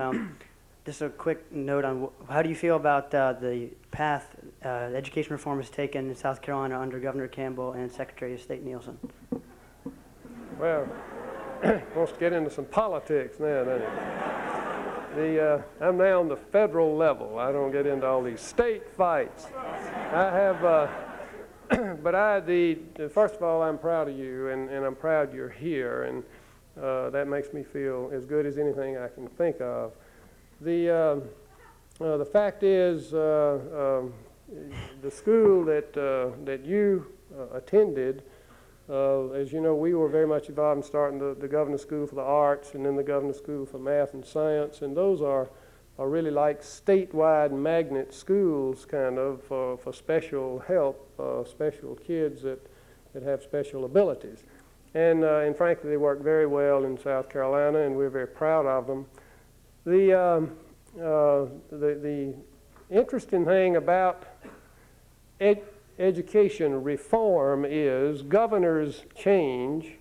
just a quick note on how do you feel about the path education reform has taken in South Carolina under Governor Campbell and Secretary of State Nielsen? Well, wants to get into some politics now, doesn't it? I'm now on the federal level. I don't get into all these state fights. I have, first of all, I'm proud of you, and I'm proud you're here, and that makes me feel as good as anything I can think of. The fact is, the school that you attended, as you know, we were very much involved in starting the Governor's School for the Arts and then the Governor's School for Math and Science, and those are really like statewide magnet schools, kind of, for special help, special kids that have special abilities. And frankly, they work very well in South Carolina, and we're very proud of them. The interesting thing about education reform is governors change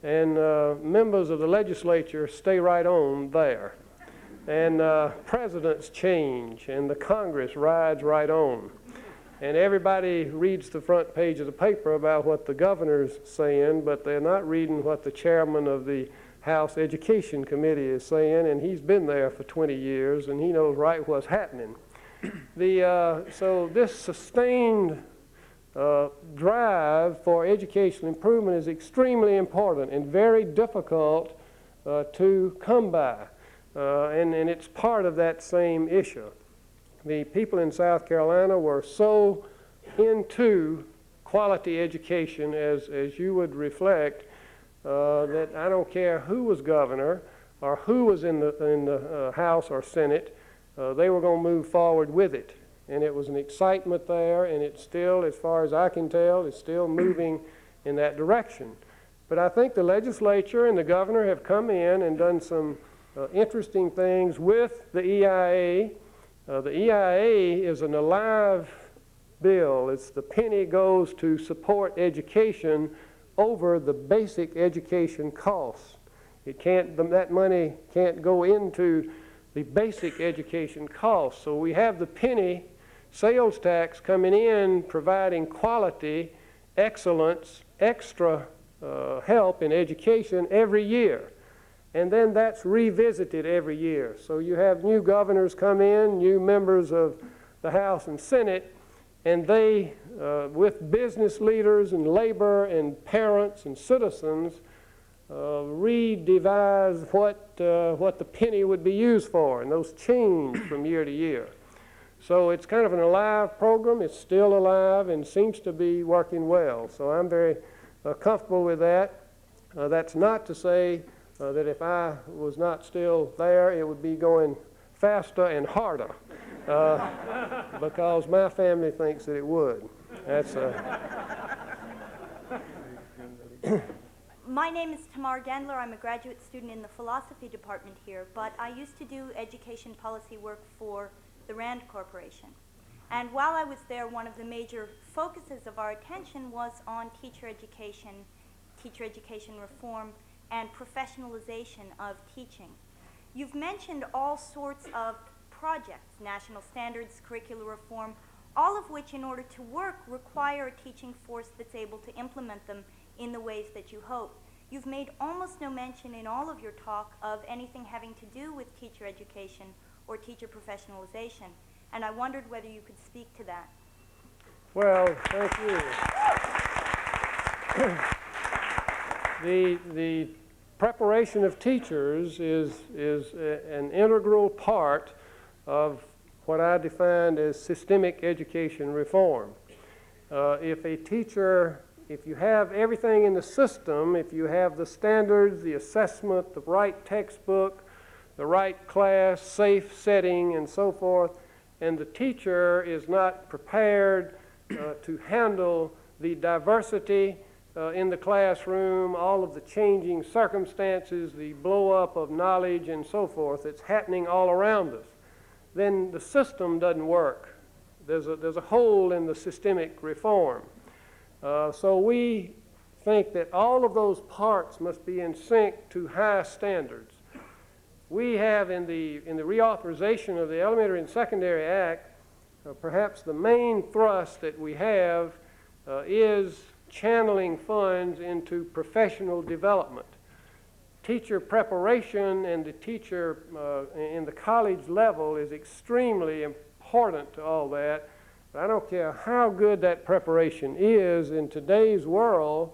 and members of the legislature stay right on there. And presidents change and the Congress rides right on. And everybody reads the front page of the paper about what the governor's saying, but they're not reading what the chairman of the House Education Committee is saying, and he's been there for 20 years and he knows right what's happening. So this sustained drive for educational improvement is extremely important and very difficult to come by. And it's part of that same issue. The people in South Carolina were so into quality education, as you would reflect, that I don't care who was governor or who was in the House or Senate, they were going to move forward with it. And it was an excitement there, and it's still, as far as I can tell, it's still moving in that direction. But I think the legislature and the governor have come in and done some interesting things with the EIA. The EIA is an alive bill. It's the penny goes to support education over the basic education costs. That money can't go into the basic education costs. So we have the penny sales tax coming in, providing quality, excellence, extra help in education every year. And then that's revisited every year. So you have new governors come in, new members of the House and Senate, and they, with business leaders and labor and parents and citizens, redevise what the penny would be used for, and those change from year to year. So it's kind of an alive program. It's still alive and seems to be working well. So I'm very comfortable with that. That's not to say that if I was not still there, it would be going faster and harder, because my family thinks that it would. That's My name is Tamar Gendler. I'm a graduate student in the philosophy department here, but I used to do education policy work for the Rand Corporation. And while I was there, one of the major focuses of our attention was on teacher education reform, and professionalization of teaching. You've mentioned all sorts of projects, national standards, curricular reform, all of which in order to work require a teaching force that's able to implement them in the ways that you hope. You've made almost no mention in all of your talk of anything having to do with teacher education or teacher professionalization, and I wondered whether you could speak to that. Well, thank you. The preparation of teachers is an integral part of what I defined as systemic education reform. If you have everything in the system, if you have the standards, the assessment, the right textbook, the right class, safe setting, and so forth, and the teacher is not prepared to handle the diversity in the classroom, all of the changing circumstances, the blow-up of knowledge and so forth that's happening all around us, then the system doesn't work. There's a hole in the systemic reform. So we think that all of those parts must be in sync to high standards. We have in the reauthorization of the Elementary and Secondary Act, perhaps the main thrust that we have is channeling funds into professional development. Teacher preparation and the teacher in the college level is extremely important to all that. But I don't care how good that preparation is in today's world.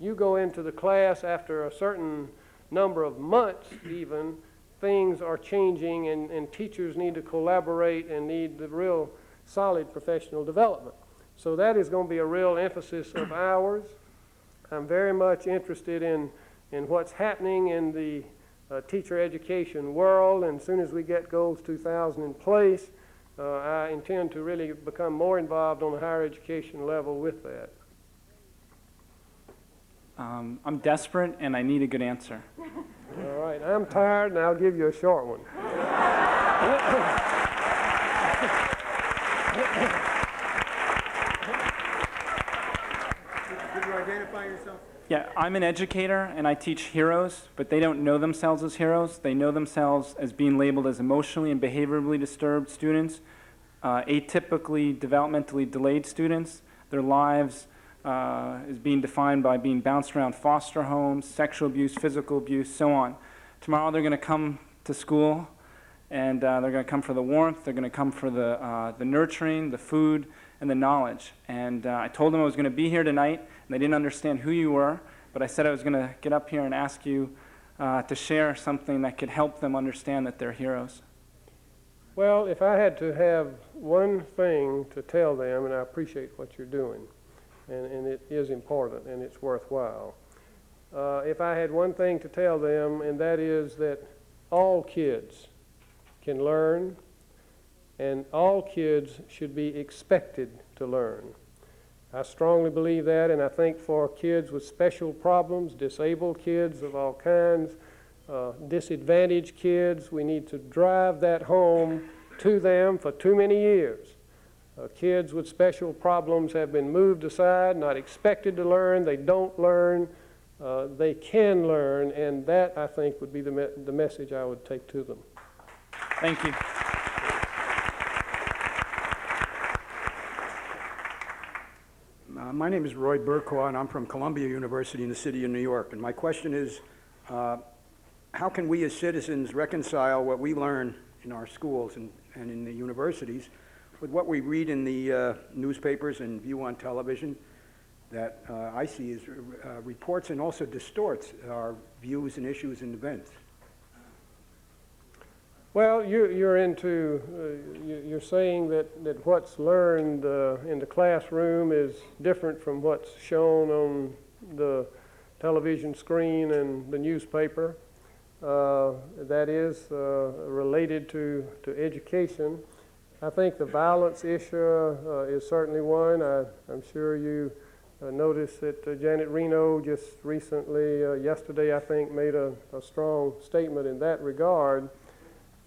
You go into the class after a certain number of months even, things are changing and teachers need to collaborate and need the real solid professional development. So that is going to be a real emphasis of ours. I'm very much interested in what's happening in the teacher education world, and as soon as we get Goals 2000 in place, I intend to really become more involved on the higher education level with that. I'm desperate and I need a good answer. All right, I'm tired and I'll give you a short one. Could you identify yourself? Yeah, I'm an educator and I teach heroes, but they don't know themselves as heroes. They know themselves as being labeled as emotionally and behaviorally disturbed students, atypically developmentally delayed students. Their lives is being defined by being bounced around foster homes, sexual abuse, physical abuse, so on. Tomorrow they're going to come to school and they're going to come for the warmth, they're going to come for the nurturing, the food, and the knowledge. And I told them I was going to be here tonight, and they didn't understand who you were, but I said I was going to get up here and ask you to share something that could help them understand that they're heroes. Well, if I had to have one thing to tell them, and I appreciate what you're doing, and it is important and it's worthwhile. If I had one thing to tell them, and that is that all kids can learn, and all kids should be expected to learn. I strongly believe that, and I think for kids with special problems, disabled kids of all kinds, disadvantaged kids, we need to drive that home to them for too many years. Kids with special problems have been moved aside, not expected to learn, they don't learn, they can learn, and that, I think, would be the message I would take to them. Thank you. My name is Roy Burkhaw, and I'm from Columbia University in the city of New York. And my question is, how can we as citizens reconcile what we learn in our schools and in the universities with what we read in the newspapers and view on television that I see as reports and also distorts our views and issues and events? Well, you're saying that what's learned in the classroom is different from what's shown on the television screen and the newspaper. That is related to education. I think the violence issue is certainly one. I'm sure you noticed that Janet Reno just recently, yesterday I think, made a strong statement in that regard.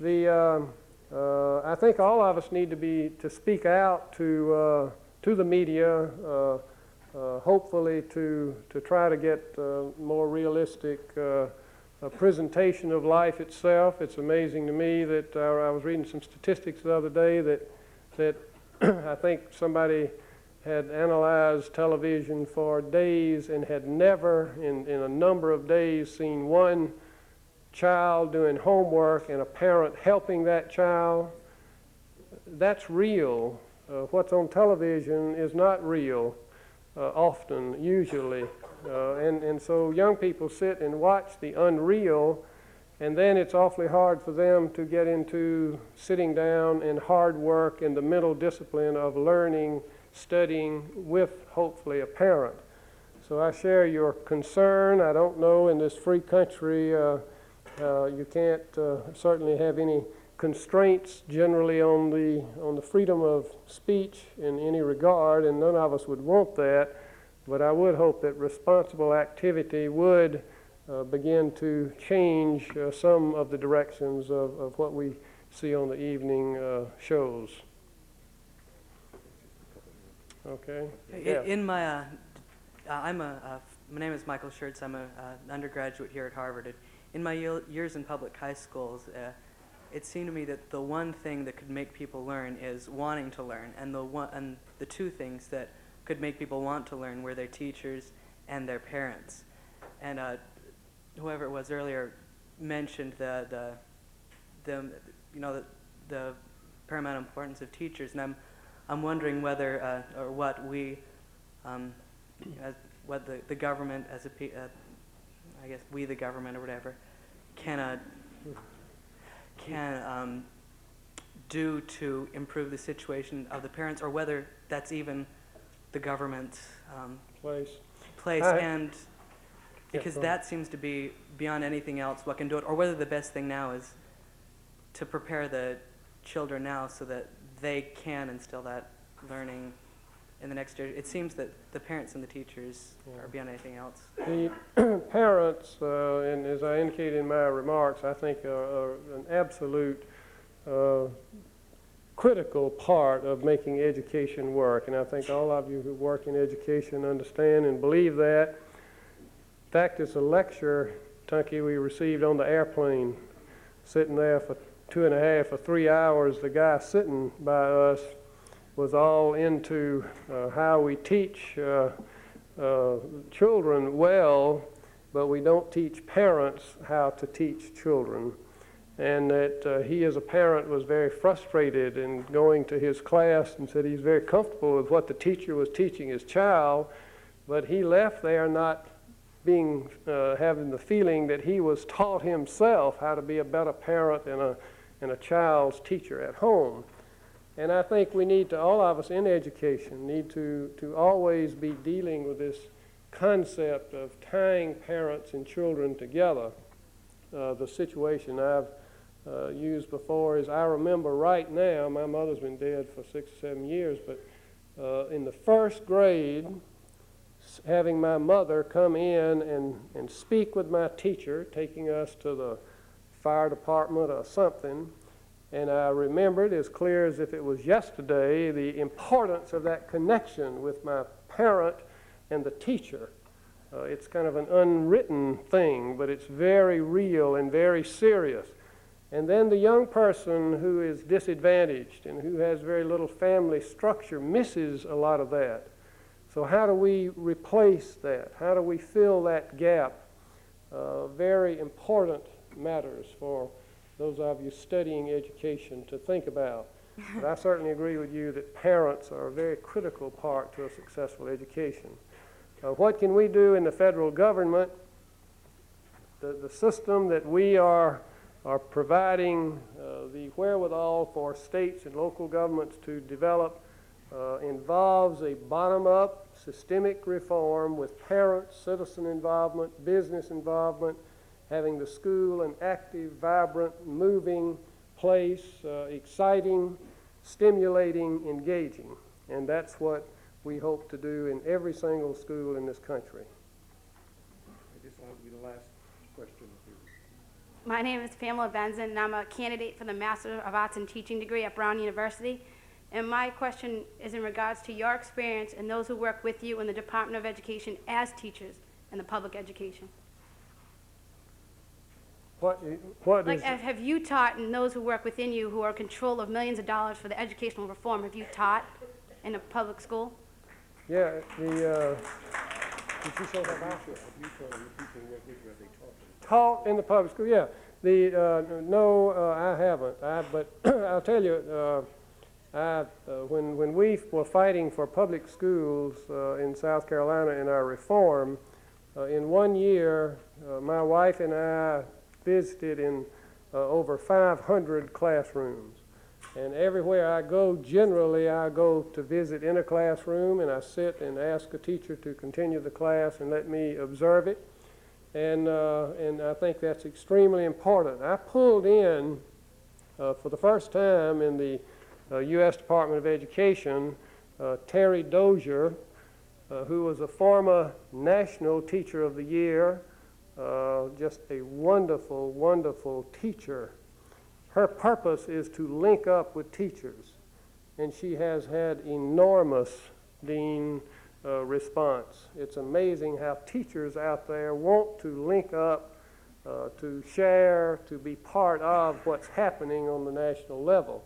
I think all of us need to speak out to the media, hopefully to try to get more realistic presentation of life itself. It's amazing to me that I was reading some statistics the other day that I think somebody had analyzed television for days and had never in a number of days seen one child doing homework and a parent helping that child. That's real. What's on television is not real often, usually. And so young people sit and watch the unreal, and then it's awfully hard for them to get into sitting down and hard work and the mental discipline of learning, studying with, hopefully, a parent. So I share your concern. I don't know, in this free country, you can't certainly have any constraints generally on the freedom of speech in any regard, and none of us would want that. But I would hope that responsible activity would begin to change some of the directions of what we see on the evening shows. Okay. In my My name is Michael Schertz. I'm an undergraduate here at Harvard. In my years in public high schools, it seemed to me that the one thing that could make people learn is wanting to learn, and the two things that could make people want to learn were their teachers and their parents. And whoever it was earlier mentioned the paramount importance of teachers, and I'm wondering whether or what we, what the government as I guess we the government or whatever can do to improve the situation of the parents, or whether that's even the government's place, and because that seems to be beyond anything else what can do it, or whether the best thing now is to prepare the children now so that they can instill that learning in the next year. It seems that the parents and the teachers are beyond anything else. The parents, and as I indicated in my remarks, I think are an absolute critical part of making education work. And I think all of you who work in education understand and believe that. In fact, it's a lecture, Tunky, we received on the airplane, sitting there for 2.5 or 3 hours. The guy sitting by us was all into how we teach children well, but we don't teach parents how to teach children. And that he as a parent was very frustrated in going to his class and said he's very comfortable with what the teacher was teaching his child, but he left there not being having the feeling that he was taught himself how to be a better parent and a child's teacher at home. And I think we need to, all of us in education, need to always be dealing with this concept of tying parents and children together. The situation I've used before is, I remember right now, my mother's been dead for 6 or 7 years, but in the first grade, having my mother come in and speak with my teacher, taking us to the fire department or something, and I remembered as clear as if it was yesterday the importance of that connection with my parent and the teacher. It's kind of an unwritten thing, but it's very real and very serious. And then the young person who is disadvantaged and who has very little family structure misses a lot of that. So how do we replace that? How do we fill that gap? Very important matters for those of you studying education to think about. But I certainly agree with you that parents are a very critical part to a successful education. What can we do in the federal government? The system that we are providing the wherewithal for states and local governments to develop involves a bottom-up systemic reform with parents, citizen involvement, business involvement, having the school an active, vibrant, moving place, exciting, stimulating, engaging. And that's what we hope to do in every single school in this country. I guess that'll be the last question. My name is Pamela Benson, and I'm a candidate for the Master of Arts in Teaching degree at Brown University. And my question is in regards to your experience and those who work with you in the Department of Education as teachers in the public education. Have you taught, and those who work within you who are in control of millions of dollars for the educational reform, have you taught in a public school? Yeah, did you show that back? Taught in the public school, yeah. No, I haven't. But I'll tell you, when we were fighting for public schools in South Carolina in our reform, in 1 year, my wife and I visited in over 500 classrooms. And everywhere I go, generally I go to visit in a classroom, and I sit and ask a teacher to continue the class and let me observe it. And I think that's extremely important. I pulled in, for the first time in the U.S. Department of Education, Terry Dozier, who was a former National Teacher of the Year, just a wonderful, wonderful teacher. Her purpose is to link up with teachers, and she has had enormous, Dean, response. It's amazing how teachers out there want to link up, to share, to be part of what's happening on the national level.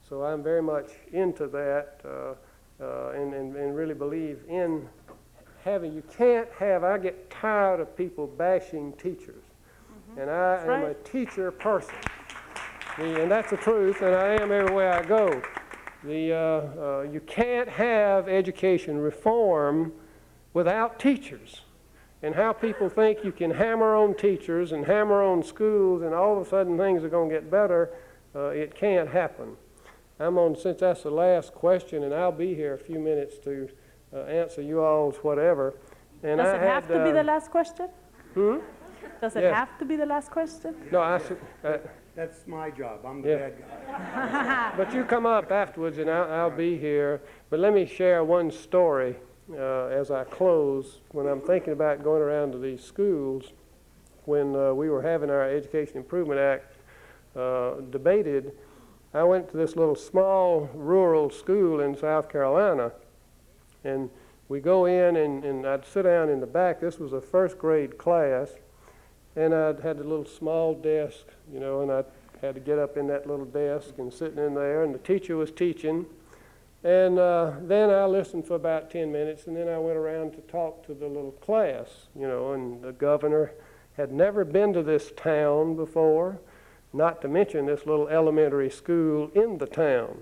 So I'm very much into that and really believe in having, you can't have, I get tired of people bashing teachers. And I am a teacher person. And that's the truth, and I am everywhere I go. You can't have education reform without teachers. And how people think you can hammer on teachers and hammer on schools and all of a sudden things are going to get better, it can't happen. Since that's the last question, and I'll be here a few minutes to answer you all's whatever. And Does it have to be the last question? Does it have to be the last question? No, That's my job. I'm the bad guy. But you come up afterwards and I'll be here. But let me share one story as I close. When I'm thinking about going around to these schools, when we were having our Education Improvement Act debated, I went to this little small rural school in South Carolina. And we go in and I'd sit down in the back. This was a first grade class. And I had a little small desk, you know, and I had to get up in that little desk and sitting in there, and the teacher was teaching. And then I listened for about 10 minutes, and then I went around to talk to the little class, you know, and the governor had never been to this town before, not to mention this little elementary school in the town.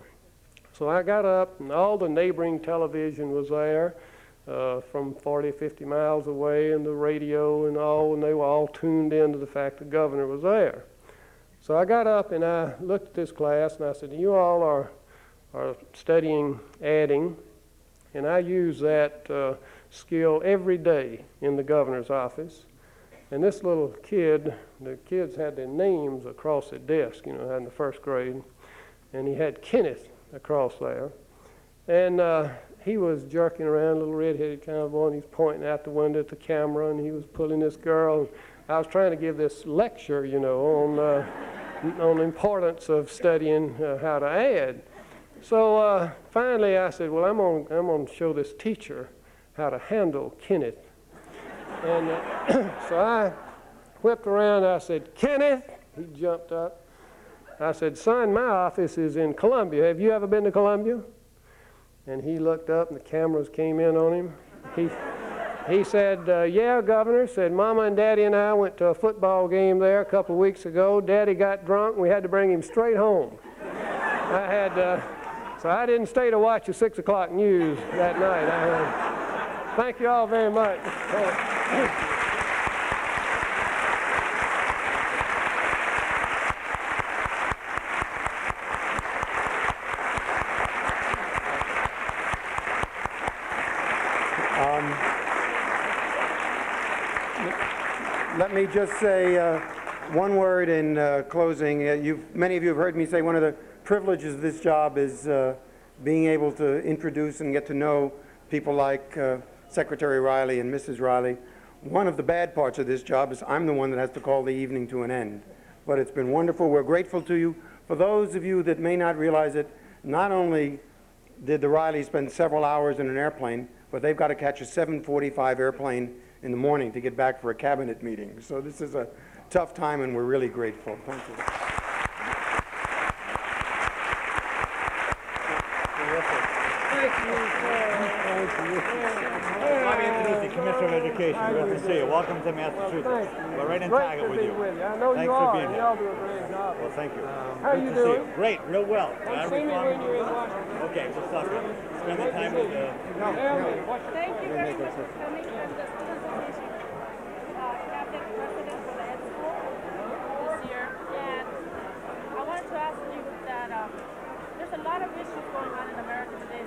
So I got up, and all the neighboring television was there. From 40, 50 miles away, and the radio and all, and they were all tuned in to the fact the governor was there. So I got up and I looked at this class and I said, you all are studying adding, and I use that skill every day in the governor's office. And this little kid, the kids had their names across the desk, you know, in the first grade, and he had Kenneth across there. And he was jerking around, a little red-headed kind of boy, and he's pointing out the window at the camera, and he was pulling this girl. I was trying to give this lecture, you know, on the importance of studying how to add. So finally I said, well, I'm going to show this teacher how to handle Kenneth. And so I whipped around, I said, Kenneth! He jumped up. I said, son, my office is in Columbia. Have you ever been to Columbia? And he looked up and the cameras came in on him. He said, yeah, Governor, said Mama and Daddy and I went to a football game there a couple of weeks ago. Daddy got drunk and we had to bring him straight home. So I didn't stay to watch the 6 o'clock news that night. Thank you all very much. Let me just say one word in closing. Many of you have heard me say one of the privileges of this job is being able to introduce and get to know people like Secretary Riley and Mrs. Riley. One of the bad parts of this job is I'm the one that has to call the evening to an end. But it's been wonderful. We're grateful to you. For those of you that may not realize it, not only did the Rileys spend several hours in an airplane, but they've got to catch a 7:45 airplane in the morning to get back for a cabinet meeting. So this is a tough time, and we're really grateful. Thank you. Bobby Antonucci, Commissioner of Education. Good to see you. Welcome to Massachusetts. We're right in target with you. I know Thanks you for are. being here. Y'all do a great job. Well, thank you. How Good you to doing? see you. Great, real well. Come see me when you're in Washington. Okay, we'll stop you. Spend the time with Thank you very much for coming from the Student Association Cabinet President for the Ed School this year. And I wanted to ask you that there's a lot of issues going on in America today,